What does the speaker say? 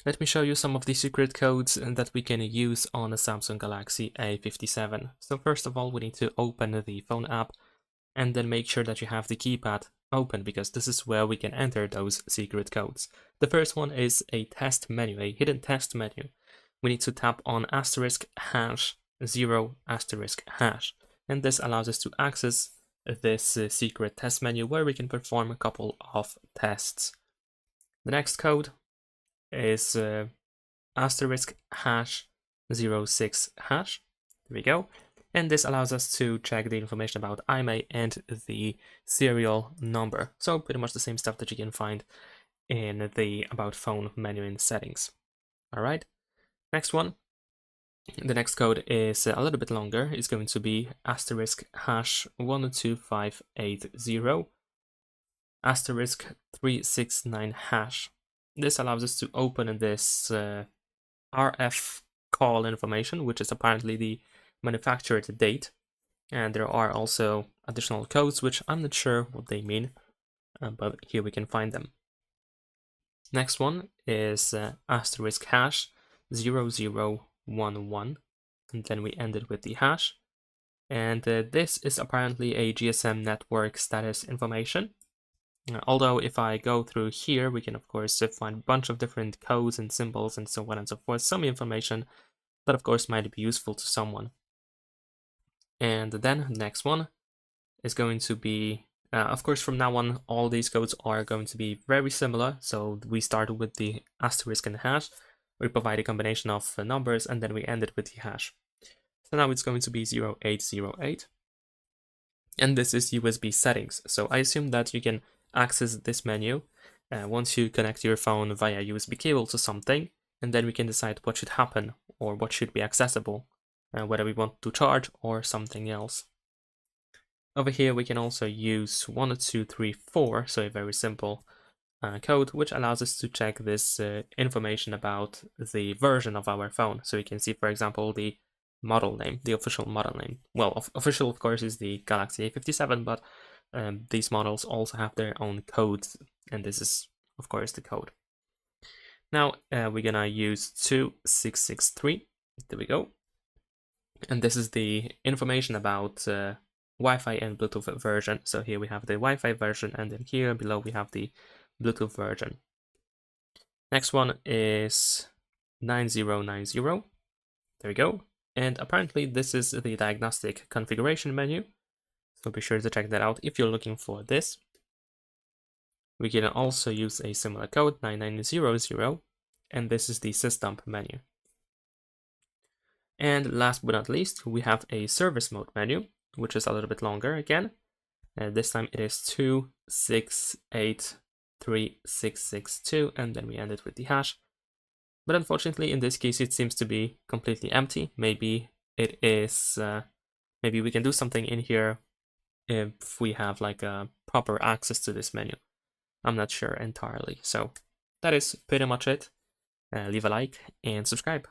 Let me show you some of the secret codes that we can use on a Samsung Galaxy A57. So first of all, we need to open the phone app and then make sure that you have the keypad open, because this is where we can enter those secret codes. The first one is a test menu, a hidden test menu. We need to tap on *#0*#, and this allows us to access this secret test menu where we can perform a couple of tests. The next code is *#06#. There we go. And this allows us to check the information about IMEI and the serial number. So pretty much the same stuff that you can find in the About Phone menu in settings. All right. Next one. The next code is a little bit longer. It's going to be *#12580 *369#. This allows us to open this RF call information, which is apparently the manufactured date. And there are also additional codes, which I'm not sure what they mean, but here we can find them. Next one is *#0011, and then we end it with the hash. And this is apparently a GSM network status information. Although if I go through here, we can of course find a bunch of different codes and symbols and so on and so forth, some information that of course might be useful to someone. And then the next one is going to be, of course from now on, all these codes are going to be very similar. So we start with the asterisk and hash, we provide a combination of numbers, and then we end it with the hash. So now it's going to be 0808. And this is USB settings. So I assume that you can access this menu once you connect your phone via USB cable to something, and then we can decide what should happen or what should be accessible, whether we want to charge or something else. Over here we can also use 1, 2, 3, 4, so a very simple code, which allows us to check this information about the version of our phone. So you can see, for example, the model name, the official model name. Well, official of course is the Galaxy A57, but these models also have their own codes, and this is of course the code. Now we're gonna use 2663. There we go. And this is the information about Wi-Fi and Bluetooth version. So here we have the Wi-Fi version, and then here below we have the Bluetooth version. Next one is 9090. There we go. And apparently this is the diagnostic configuration menu. So be sure to check that out if you're looking for this. We can also use a similar code, 9900, and this is the system menu. And last but not least, we have a service mode menu, which is a little bit longer again. And this time it is 2683662, and then we end it with the hash. But unfortunately, in this case, it seems to be completely empty. Maybe it is, maybe we can do something in here if we have like a proper access to this menu. I'm not sure entirely. So that is pretty much it. Leave a like and subscribe.